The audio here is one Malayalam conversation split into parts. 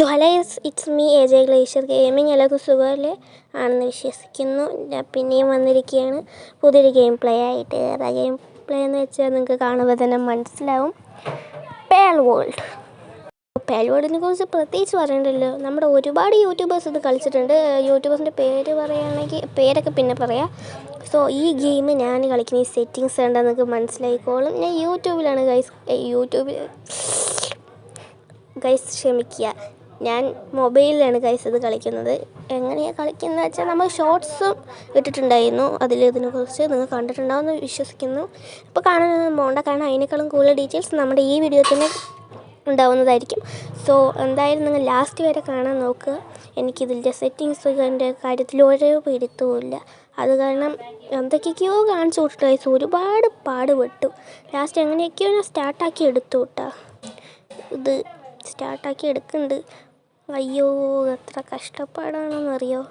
So hello it's me A J glacier gaming. എല്ലാവർക്കും സുഖമല്ലേ ആണെന്ന് വിശ്വസിക്കുന്നു. ഞാൻ പിന്നെയും വന്നിരിക്കുകയാണ് പുതിയൊരു ഗെയിം പ്ലേ ആയിട്ട്. ഏതാ ഗെയിം പ്ലേ എന്ന് വെച്ചാൽ നിങ്ങൾക്ക് കാണുമ്പോൾ തന്നെ മനസ്സിലാവും. പേൾ വേൾഡിനെ കുറിച്ച് പ്രത്യേകിച്ച് പറയണ്ടല്ലോ. നമ്മുടെ ഒരുപാട് യൂട്യൂബേഴ്സ് ഇത് കളിച്ചിട്ടുണ്ട്. യൂട്യൂബേഴ്സിൻ്റെ പേര് പറയുകയാണെങ്കിൽ പേരൊക്കെ പിന്നെ പറയാം. സോ ഈ ഗെയിം ഞാൻ കളിക്കുന്ന ഈ സെറ്റിങ്സ് കണ്ടാൽ നിങ്ങൾക്ക് മനസ്സിലായിക്കോളും. ഞാൻ യൂട്യൂബിലാണ് ഗൈസ് ക്ഷമിക്കുക, ഞാൻ മൊബൈലിലാണ് ഗൈസ് ഇത് കളിക്കുന്നത്. എങ്ങനെയാണ് കളിക്കുന്നത് വെച്ചാൽ നമ്മൾ ഷോർട്സും ഇട്ടിട്ടുണ്ടായിരുന്നു ഇതിനെക്കുറിച്ച് നിങ്ങൾ കണ്ടിട്ടുണ്ടാവുമെന്ന് വിശ്വസിക്കുന്നു. ഇപ്പോൾ കാണാൻ പോകണ്ട, കാരണം അതിനേക്കാളും കൂടുതൽ ഡീറ്റെയിൽസ് നമ്മുടെ ഈ വീഡിയോ തന്നെ ഉണ്ടാവുന്നതായിരിക്കും. സോ എന്തായാലും നിങ്ങൾ ലാസ്റ്റ് വരെ കാണാൻ നോക്കുക. എനിക്കിതിൻ്റെ സെറ്റിങ്സിൻ്റെ കാര്യത്തിൽ ഓരോ പിടുത്തവുമില്ല. അത് കാരണം എന്തൊക്കെയൊക്കെയോ കാണിച്ചു വിട്ടിട്ട് ഗൈസ് ഒരുപാട് പാടുപെട്ടു. ലാസ്റ്റ് എങ്ങനെയൊക്കെയോ ഞാൻ സ്റ്റാർട്ടാക്കി എടുത്തു കേട്ടോ. ഇത് സ്റ്റാർട്ടാക്കി എടുക്കുന്നുണ്ട്. അയ്യോ എത്ര കഷ്ടപ്പാടാണെന്നറിയോ.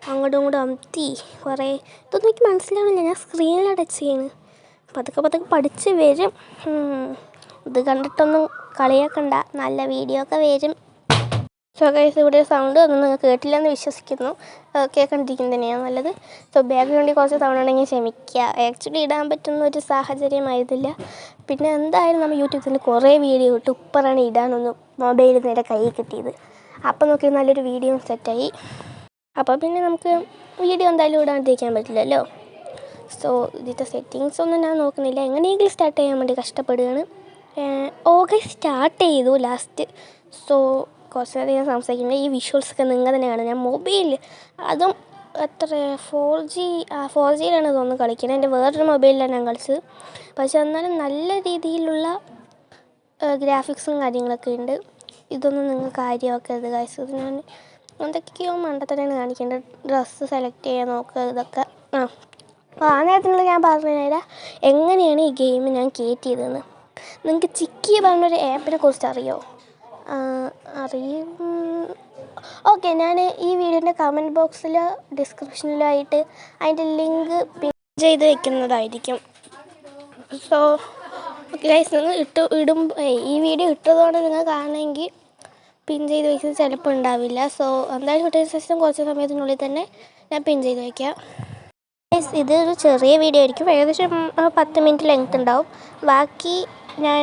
അങ്ങോട്ടും ഇങ്ങോട്ടും അമത്തി കുറേ ഇതൊന്നും എനിക്ക് മനസ്സിലാവില്ല. ഞാൻ സ്ക്രീനിൽ ടച്ച് ചെയ്യണ്. പതുക്കെ പഠിച്ച് വരും. ഇത് കണ്ടിട്ടൊന്നും കളിയാക്കണ്ട, നല്ല വീഡിയോ ഒക്കെ വരും. സോ ഗൈസ്, ഇവിടെ സൗണ്ട് ഒന്നും നിങ്ങൾ കേട്ടില്ലെന്ന് വിശ്വസിക്കുന്നു. കേൾക്കണ്ടിരിക്കുന്നത് തന്നെയാണ് നല്ലത്. സോ ബാക്ക്ഗ്രൗണ്ടിൽ കുറച്ച് സൗണ്ട് ഉണ്ടെങ്കിൽ ക്ഷമിക്കുക. ആക്ച്വലി ഇടാൻ പറ്റുന്ന ഒരു സാഹചര്യമായിരുന്നില്ല. പിന്നെ എന്തായാലും നമ്മൾ യൂട്യൂബിൽ കുറേ വീഡിയോ ഇട്ട് ഇപ്പറാണ് ഇടാനൊന്നും മൊബൈലിൽ നേരെ കൈ കിട്ടിയത്. അപ്പം നോക്കി നല്ലൊരു വീഡിയോ സെറ്റായി. അപ്പോൾ പിന്നെ നമുക്ക് വീഡിയോ എന്തായാലും ഇടാണ്ടിരിക്കാൻ പറ്റില്ലല്ലോ. സോ ഇതിൻ്റെ സെറ്റിങ്സ് ഒന്നും ഞാൻ നോക്കുന്നില്ല. എങ്ങനെയെങ്കിലും സ്റ്റാർട്ട് ചെയ്യാൻ വേണ്ടി കഷ്ടപ്പെടുകയാണ്. ഓഗസ്റ്റ് സ്റ്റാർട്ട് ചെയ്തു ലാസ്റ്റ്. സോ കുറച്ച് നേരം ഞാൻ സംസാരിക്കുന്നത് ഈ വിഷ്വൽസൊക്കെ നിങ്ങൾ തന്നെ കാണും. ഞാൻ മൊബൈലിൽ അതും എത്ര 4G തോന്നുന്നു കളിക്കുന്നത്. എൻ്റെ വേറൊരു മൊബൈലിലാണ് ഞാൻ കളിച്ചത്. പക്ഷെ എന്നാലും നല്ല രീതിയിലുള്ള ഗ്രാഫിക്സും കാര്യങ്ങളൊക്കെ ഉണ്ട്. ഇതൊന്നും നിങ്ങൾ കാര്യമാക്കരുത് ഗൈസ്. ഇത് ഞാൻ എന്തൊക്കെയോ മണ്ടത്തന്നെയാണ് കാണിക്കേണ്ടത്. ഡ്രസ്സ് സെലക്ട് ചെയ്യാൻ നോക്കുക, ഇതൊക്കെ. അപ്പോൾ ആ നേരത്തിനുള്ള ഞാൻ പറഞ്ഞു തരാം എങ്ങനെയാണ് ഈ ഗെയിം ഞാൻ കയറ്റിയതെന്ന്. നിങ്ങൾക്ക് ചിക്കി പറഞ്ഞൊരു ആപ്പിനെ കുറിച്ച് അറിയുമോ? അറിയും. ഓക്കെ, ഞാൻ ഈ വീഡിയോൻ്റെ കമൻറ്റ് ബോക്സിൽ ഡിസ്ക്രിപ്ഷനിലായിട്ട് അതിൻ്റെ ലിങ്ക് പിൻ ചെയ്ത് വയ്ക്കുന്നതായിരിക്കും. സോ ഗൈസ്, നിങ്ങൾ ഈ വീഡിയോ ഇട്ടതുകൊണ്ട് നിങ്ങൾ കാണണമെങ്കിൽ പിൻ ചെയ്ത് വയ്ക്കുന്നത് ചിലപ്പോൾ ഉണ്ടാവില്ല. സോ എന്തായാലും ഇട്ടതിന് ശേഷം കുറച്ച് സമയത്തിനുള്ളിൽ തന്നെ ഞാൻ പിൻ ചെയ്ത് വയ്ക്കാം. ഗൈസ്, ഇതൊരു ചെറിയ വീഡിയോ ആയിരിക്കും. ഏകദേശം 10 മിനിറ്റ് ലെങ്ത് ഉണ്ടാവും. ബാക്കി ഞാൻ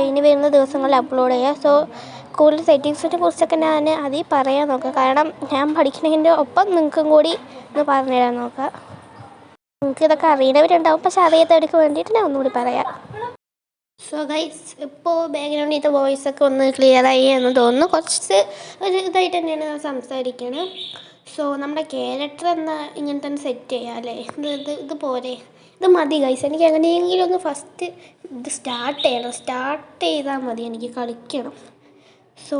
ഇനി വരുന്ന ദിവസങ്ങളിൽ അപ്ലോഡ് ചെയ്യാം. സോ കൂടുതൽ സെറ്റിങ്സിനെ കുറിച്ചൊക്കെ ഞാൻ അതിൽ പറയാൻ നോക്കാം. കാരണം ഞാൻ പഠിക്കുന്നതിൻ്റെ ഒപ്പം നിങ്ങൾക്കും കൂടി ഒന്ന് പറഞ്ഞു തരാൻ നോക്കാം. നിങ്ങൾക്ക് ഇതൊക്കെ അറിയുന്നവരുണ്ടാവും, പക്ഷെ അറിയാത്തവർക്ക് വേണ്ടിയിട്ട് ഞാൻ ഒന്നുകൂടി പറയാം. സോ ഗൈസ്, ഇപ്പോൾ ബാക്ക്ഗ്രൗണ്ടിലത്തെ വോയിസൊക്കെ ഒന്ന് ക്ലിയറായി എന്ന് തോന്നുന്നു. കുറച്ച് ഒരു ഇതായിട്ട് തന്നെയാണ് ഞാൻ സംസാരിക്കുന്നത്. സോ നമ്മുടെ ക്യാരക്ടർ എന്നാൽ ഇങ്ങനെ തന്നെ സെറ്റ് ചെയ്യാം അല്ലേ? ഇത് പോരെ? ഇത് മതി ഗൈസ്. എനിക്ക് എങ്ങനെയെങ്കിലും ഒന്ന് ഫസ്റ്റ് ഇത് സ്റ്റാർട്ട് ചെയ്താൽ മതി. എനിക്ക് കളിക്കണം. സോ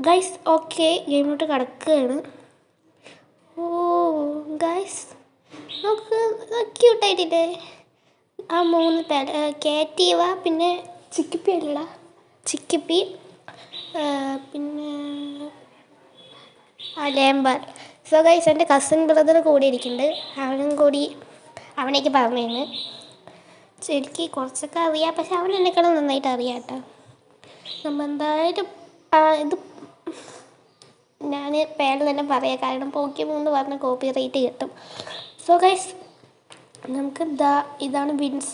ഗൈസ്, ഓക്കെ, ഗെയിമിലോട്ട് കിടക്കുകയാണ്. ഓ ഗൈസ്, നമുക്ക് ക്യൂട്ടായിട്ടില്ലേ? ആ 3 പേര് കാറ്റീവ, പിന്നെ ചിക്കിപ്പി അല്ലടാ, ചിക്കിപ്പി, പിന്നെ ലേംബർ. സോ ഗൈസ്, എൻ്റെ കസിൻ ബ്രദർ കൂടി ഇരിക്കുന്നുണ്ട്. അവനേക്ക് പറഞ്ഞിരുന്നു. ശരിക്ക് കുറച്ചൊക്കെ അറിയാം, പക്ഷെ അവൻ എന്നെക്കാളും നന്നായിട്ട് അറിയാം കേട്ടോ. നമ്മൾ എന്തായാലും ഇത് ഞാൻ പേര് തന്നെ പറയാം, കാരണം പോക്കിമോൻ പറഞ്ഞ കോപ്പി റൈറ്റ് കിട്ടും. സോ ഗൈസ്, നമുക്ക് ഇതാണ് wind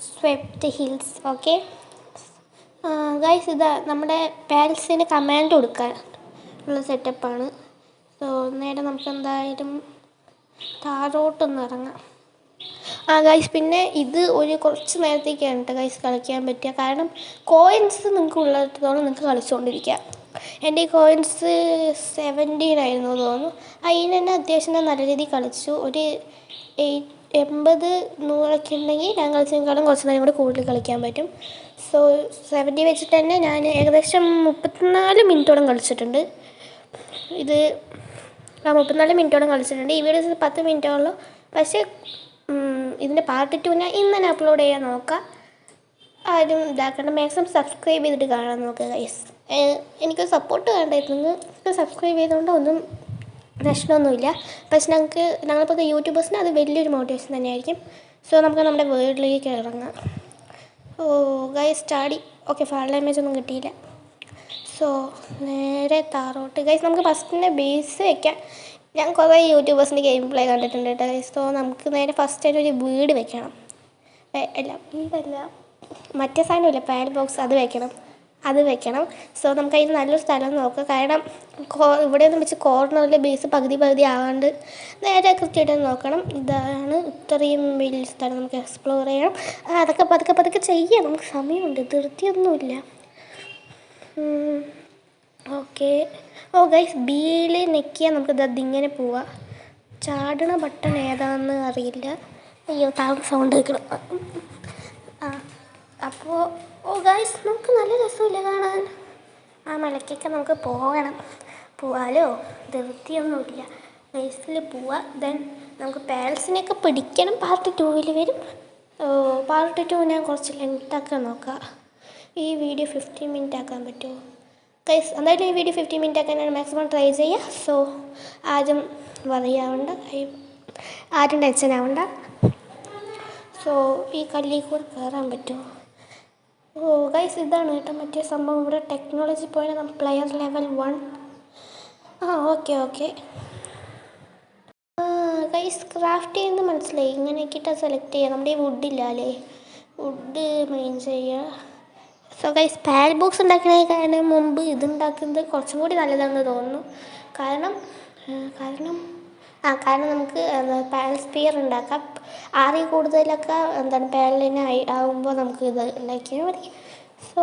swept hills. Okay guys, നമ്മുടെ പാരൻസിന് കമാൻഡ് കൊടുക്കാൻ ഉള്ള സെറ്റപ്പാണ്. സോ നേരെ നമുക്ക് എന്തായാലും താഴോട്ടൊന്ന് ഇറങ്ങാം. ഗൈസ്, പിന്നെ ഇത് കുറച്ച് നേരത്തേക്കാണ് കേട്ടോ ഗൈസ് കളിക്കാൻ പറ്റുക. കാരണം കോയിൻസ് നിങ്ങൾക്ക് ഉള്ളിടത്തോളം നിങ്ങൾക്ക് കളിച്ചുകൊണ്ടിരിക്കുക. എൻ്റെ ഈ കോയിൻസ് 17 ആയിരുന്നു തോന്നുന്നു. അതിന് തന്നെ അത്യാവശ്യം നല്ല രീതിയിൽ കളിച്ചു. ഒരു 80-100 ഉണ്ടെങ്കിൽ ഞാൻ കളിച്ചതിനേക്കാളും കുറച്ച് നേരം കൂടി കൂടുതൽ കളിക്കാൻ പറ്റും. സോ 70 വെച്ചിട്ട് തന്നെ ഞാൻ ഏകദേശം 34 മിനിറ്റോളം കളിച്ചിട്ടുണ്ട്. 34 മിനിറ്റോളം കളിച്ചിട്ടുണ്ട്. ഈ വീഡിയോസ് 10 മിനിറ്റോളം. പക്ഷേ ഇതിൻ്റെ പാർട്ട് 2 ഞാൻ ഇന്ന് തന്നെ അപ്ലോഡ് ചെയ്യാൻ നോക്കാം. ആരും ഇതാക്കേണ്ട, മാക്സിമം സബ്സ്ക്രൈബ് ചെയ്തിട്ട് കാണാൻ നോക്കുക ഗൈസ്. എനിക്ക് സപ്പോർട്ട് വേണ്ടായിരുന്നു. നിങ്ങൾക്ക് സബ്സ്ക്രൈബ് ചെയ്തുകൊണ്ട് ഒന്നും പ്രശ്നമൊന്നുമില്ല. പക്ഷെ ഞങ്ങളിപ്പോൾ യൂട്യൂബേഴ്സിന് അത് വലിയൊരു മോട്ടിവേഷൻ തന്നെയായിരിക്കും. സോ നമുക്ക് നമ്മുടെ വേൾഡിലേക്ക് ഇറങ്ങാം. ഗൈസ് ചാടി. ഓക്കെ, ഫാൾ ഡാമേജ് ഒന്നും കിട്ടിയില്ല. സോ നേരെ താറോട്ട് ഗൈസ് നമുക്ക് ഫസ്റ്റിൻ്റെ ബേസ് വെക്കാം. ഞാൻ കുറേ യൂട്യൂബേഴ്സിൻ്റെ ഗെയിം പ്ലേ കണ്ടിട്ടുണ്ട് കേട്ടോ ഗൈസ്. സോ നമുക്ക് നേരെ ഫസ്റ്റായിട്ട് ഒരു വീട് വെക്കണം. അല്ല വീടല്ല, മറ്റേ സാധനമില്ല പാൽ ബോക്സ്, അത് വെക്കണം. സോ നമുക്ക് അതിന് നല്ലൊരു സ്ഥലം നോക്കാം. കാരണം ഇവിടെ നിന്ന് വെച്ച് കോർണറിൽ ബേസ് പകുതി ആവാണ്ട് നേരെ കൃത്യമായിട്ട് നോക്കണം. ഇതാണ് ഇത്രയും വലിയ സ്ഥലം, നമുക്ക് എക്സ്പ്ലോർ ചെയ്യണം. അതൊക്കെ പതുക്കെ ചെയ്യാം, നമുക്ക് സമയമുണ്ട്, ധൃതിയൊന്നുമില്ല. ഓക്കെ. ഓ ഗൈസ്, ബിയിൽ നെക്കിയാൽ നമുക്ക് അതിങ്ങനെ പോവാം. ചാടണ ബട്ടൺ ഏതാണെന്ന് അറിയില്ല. അയ്യോ താഴെ സൗണ്ട് കേൾക്കണം. അപ്പോൾ ഓ ഗൈസ്, നമുക്ക് നല്ല രസമില്ല കാണാൻ. ആ മലക്കൊക്കെ നമുക്ക് പോവാലോ, ധൃതിയൊന്നുമില്ല. ബേസിൽ പോവാം. ദെൻ നമുക്ക് പാരൻസിനെയൊക്കെ പിടിക്കണം. പാർട്ട് 2 വരും. പാർട്ട് 2 ഞാൻ കുറച്ച് ലെങ്താക്കാൻ നോക്കാം. ഈ വീഡിയോ 15 മിനിറ്റ് ആക്കാൻ പറ്റുമോ ഗൈസ്? എന്തായാലും ഈ വീഡിയോ 15 മിനിറ്റ് ആക്കാനാണ് മാക്സിമം ട്രൈ ചെയ്യുക. സോ ആരും വറിയാവണ്ട, ആരും ടെൻഷൻ ആവണ്ട. സോ ഈ കല്ലിൽ കൂടെ കയറാൻ പറ്റുമോ? ഓ ഗൈസ്, ഇതാണ് കേട്ടോ മറ്റേ സംഭവം. ഇവിടെ ടെക്നോളജി പോയാൽ നമ്മൾ player level 1. Okay. Guys, craft ചെയ്യുന്നത് മനസ്സിലായി. ഇങ്ങനെയൊക്കെ ഇട്ടാൽ സെലക്ട് ചെയ്യുക. നമ്മുടെ ഈ വുഡില്ല അല്ലേ, വുഡ് മെയിൻ ചെയ്യുക. സോ ഗൈസ്, പാൽ ബോക്സ് ഉണ്ടാക്കുന്നതിന് മുമ്പ് ഇതുണ്ടാക്കുന്നത് കുറച്ചും കൂടി നല്ലതാണെന്ന് തോന്നുന്നു. കാരണം നമുക്ക് പാൽ സ്പിയർ ഉണ്ടാക്കാം. 6 കൂടുതലൊക്കെ പാലിനെ ആകുമ്പോൾ നമുക്ക് ഇത് ഉണ്ടാക്കിയാൽ മതി. സോ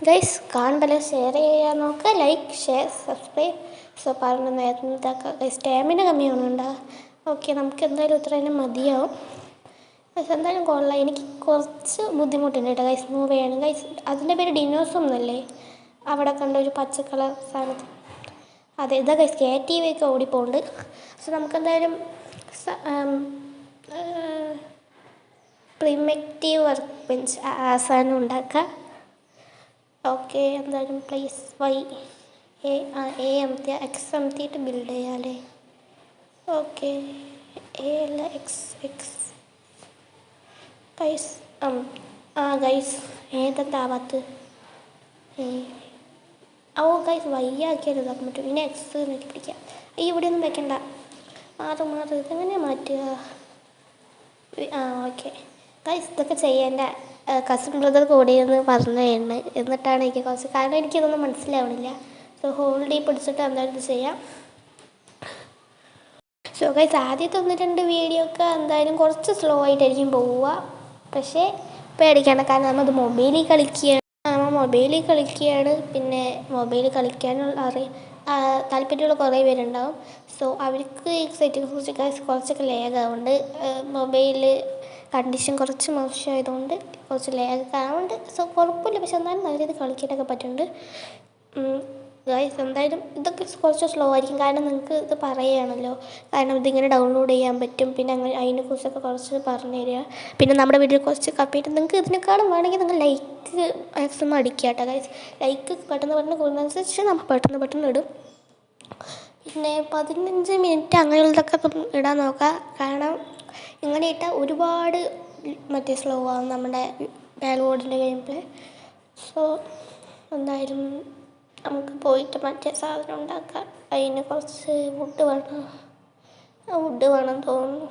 ഗൈസ്, കാണുമ്പോൾ ഷെയർ ചെയ്യാൻ നോക്കുക, ലൈക്ക് ഷെയർ സബ്സ്ക്രൈബ്. സോ പറഞ്ഞ നേരത്തെ സ്റ്റാമിന കമ്മിയാവുന്നുണ്ടോ? ഓക്കെ, നമുക്ക് എന്തായാലും ഇത്ര തന്നെ മതിയാവും. ഗൈസ് എന്തായാലും കൊള്ളാം. എനിക്ക് കുറച്ച് ബുദ്ധിമുട്ടുണ്ട് കേട്ടോ ഗൈസ് മൂവ് ചെയ്യണം. ഗൈസ് അതിൻ്റെ പേര് ഡിനോസം എന്നല്ലേ? അവിടെ കണ്ട ഒരു പച്ച കളർ സാധനത്തിൽ, അതെ ഇതാ ഗൈസ്. KTV ഒക്കെ ഓടിപ്പോണ്ട്. സോ നമുക്കെന്തായാലും പ്രിമിറ്റീവ് വർക്ക് ബെഞ്ച് സാധനം ഉണ്ടാക്കാം. ഓക്കെ, എന്തായാലും പ്ലേസ് A അമർത്തിയ X അമർത്തിയിട്ട് ബിൽഡ് ചെയ്യാം അല്ലേ? ഓക്കെ, A അല്ല X ഗൈസ്. ഗൈസ് ഏതെന്താവാത്ത്? ഓ ഗൈസ്, വയ്യാക്കിയാൽ ഇതാക്കാൻ പറ്റും. പിന്നെ X നോക്കി പിടിക്കാം. ഇവിടെ ഒന്നും വെക്കണ്ട, മാറ് ഇതെങ്ങനെയാണ് മാറ്റുക? ഓക്കെ ഗൈസ്, ഇതൊക്കെ ചെയ്യാൻ എൻ്റെ കസിൻ ബ്രദർ കൂടിയെന്ന് പറഞ്ഞതാണ്. എന്നിട്ടാണ് എനിക്ക് കുറച്ച്, കാരണം എനിക്കിതൊന്നും മനസ്സിലാവണില്ല. സോ ഹോൾഡി പിടിച്ചിട്ട് എന്തായാലും ഇത് ചെയ്യാം. സോ ഗൈസ്, ആദ്യത്തെ 1-2 വീഡിയോ ഒക്കെ എന്തായാലും കുറച്ച് സ്ലോ ആയിട്ടായിരിക്കും പോവുക. പക്ഷേ പേടിക്കേണ്ട, കാരണം നമ്മത് മൊബൈലിൽ കളിക്കുകയാണ്. പിന്നെ മൊബൈലിൽ കളിക്കാനുള്ള താല്പര്യമുള്ള കുറേ പേരുണ്ടാവും. സോ അവർക്ക് ഈ സെറ്റിങ്സ് കുറിച്ച് ഗൈസ് കുറച്ചൊക്കെ ലാഗ് ആവുന്നുണ്ട്. മൊബൈൽ കണ്ടീഷൻ കുറച്ച് മോശമായതുകൊണ്ട് കുറച്ച് ലാഗ് ആവുന്നുണ്ട്. സോ കുഴപ്പമില്ല, പക്ഷെ എന്നാലും നല്ല രീതിയിൽ കളിക്കാനൊക്കെ പറ്റുന്നുണ്ട് ഗൈസ്. എന്തായാലും ഇതൊക്കെ കുറച്ച് സ്ലോ ആയിരിക്കും, കാരണം നിങ്ങൾക്ക് ഇത് പറയുകയാണല്ലോ. കാരണം ഇതിങ്ങനെ ഡൗൺലോഡ് ചെയ്യാൻ പറ്റും. പിന്നെ അങ്ങനെ അതിനെക്കുറിച്ചൊക്കെ കുറച്ച് പറഞ്ഞു തരിക. പിന്നെ നമ്മുടെ വീഡിയോ കുറച്ച് കപ്പിയിട്ട് നിങ്ങൾക്ക് ഇതിനേക്കാളും വേണമെങ്കിൽ നിങ്ങൾ ലൈക്ക് മാക്സിമം അടിക്കുക കേട്ടോ ഗൈസ്. ലൈക്ക് പെട്ടെന്ന് കൂടുന്നതനുസരിച്ച് നമ്മൾ പെട്ടെന്ന് ഇടും. പിന്നെ 15 മിനിറ്റ് അങ്ങനെയുള്ളതൊക്കെ ഇടാൻ നോക്കുക. കാരണം ഇങ്ങനെ ഇട്ടാൽ ഒരുപാട് സ്ലോ ആവും നമ്മുടെ ബാൽബോർഡിൻ്റെ ഗെയിം പ്ലേ. സോ എന്തായാലും നമുക്ക് പോയിട്ട് മറ്റേ സാധനം ഉണ്ടാക്കാം. അതിന് കുറച്ച് വുഡ് വേണം തോന്നുന്നു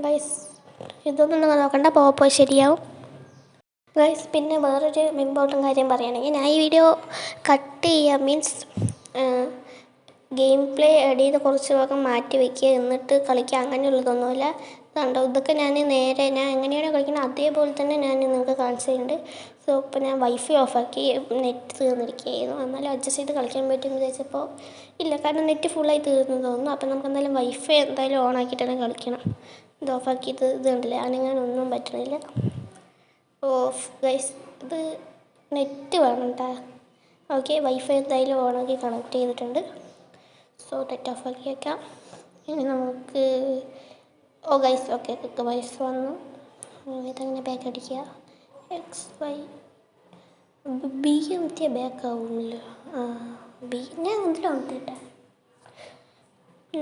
ഗൈസ്. ഇതൊന്നും നിങ്ങൾ നോക്കണ്ട, പോയി ശരിയാവും ഗൈസ്. പിന്നെ വേറൊരു ഇമ്പോർട്ടൻ്റ് കാര്യം പറയുകയാണെങ്കിൽ, ഞാൻ ഈ വീഡിയോ കട്ട് ചെയ്യുക മീൻസ് ഗെയിം പ്ലേ എഡ് ചെയ്ത് കുറച്ച് ഭാഗം മാറ്റി വയ്ക്കുക, എന്നിട്ട് കളിക്കുക, അങ്ങനെയുള്ളതൊന്നുമില്ല. കണ്ടോ, ഇതൊക്കെ ഞാൻ എങ്ങനെയാണോ കളിക്കുന്നത് അതേപോലെ തന്നെ ഞാൻ നിങ്ങൾക്ക് കാണിച്ചു തരുന്നുണ്ട്. സോ ഇപ്പോൾ ഞാൻ വൈഫൈ ഓഫാക്കി, നെറ്റ് തീർന്നിരിക്കുകയായിരുന്നു. എന്നാലും അഡ്ജസ്റ്റ് ചെയ്ത് കളിക്കാൻ പറ്റുമെന്ന് വിചാരിച്ചപ്പോൾ ഇല്ല, കാരണം നെറ്റ് ഫുള്ളായി തീർന്നു തോന്നുന്നു. അപ്പോൾ നമുക്ക് എന്തായാലും വൈഫൈ എന്തായാലും ഓൺ ആക്കിയിട്ട് തന്നെ കളിക്കണം. ഇത് ഓഫാക്കിയിട്ട് ഇത് കണ്ടില്ലേ, അനങ്ങാനൊന്നും പറ്റുന്നില്ല. ഗൈസ്, ഇത് നെറ്റ് വേണം കേട്ടോ. ഓക്കെ, വൈഫൈ എന്തായാലും ഓണാക്കി കണക്ട് ചെയ്തിട്ടുണ്ട്. സോ നെറ്റ് ഓഫാക്കി വയ്ക്കാം. ഇനി നമുക്ക് ഗൈസ് ഓക്കെ വൈസ് വന്നു. ഇതങ്ങനെ ബാക്ക് അടിക്കുക. XY B എത്തിയ ബാക്ക് ആവുമല്ലോ. B ഞാൻ എന്തിലാണ് കേട്ടോ,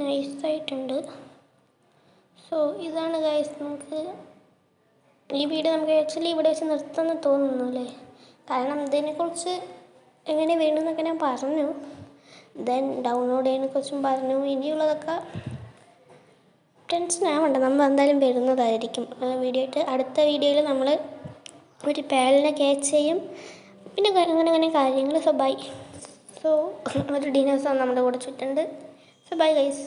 നൈസായിട്ടുണ്ട്. സോ ഇതാണ് ഗൈസ്. നമുക്ക് ഈ വീഡിയോ നമുക്ക് ആക്ച്വലി ഇവിടെ വെച്ച് നിർത്തുമെന്ന് തോന്നുന്നു അല്ലേ? കാരണം ഇതിനെക്കുറിച്ച് എങ്ങനെ വേണമെന്നൊക്കെ ഞാൻ പറഞ്ഞു. ദെൻ ഡൗൺലോഡ് ചെയ്യുന്നതിനെക്കുറിച്ചും പറഞ്ഞു. ഇനിയുള്ളതൊക്കെ ടെൻഷൻ ആവണ്ട, നമ്മൾ എന്തായാലും വരുന്നതായിരിക്കും വീഡിയോ ആയിട്ട്. അടുത്ത വീഡിയോയിൽ നമ്മൾ ഒരു പേളിനെ ക്യാച്ച് ചെയ്യും, പിന്നെ അങ്ങനെ കാര്യങ്ങൾ. So bye. സോ ഒരു ഡിനോസർ നമ്മുടെ കൂടെ ചുറ്റുണ്ട്. So bye guys.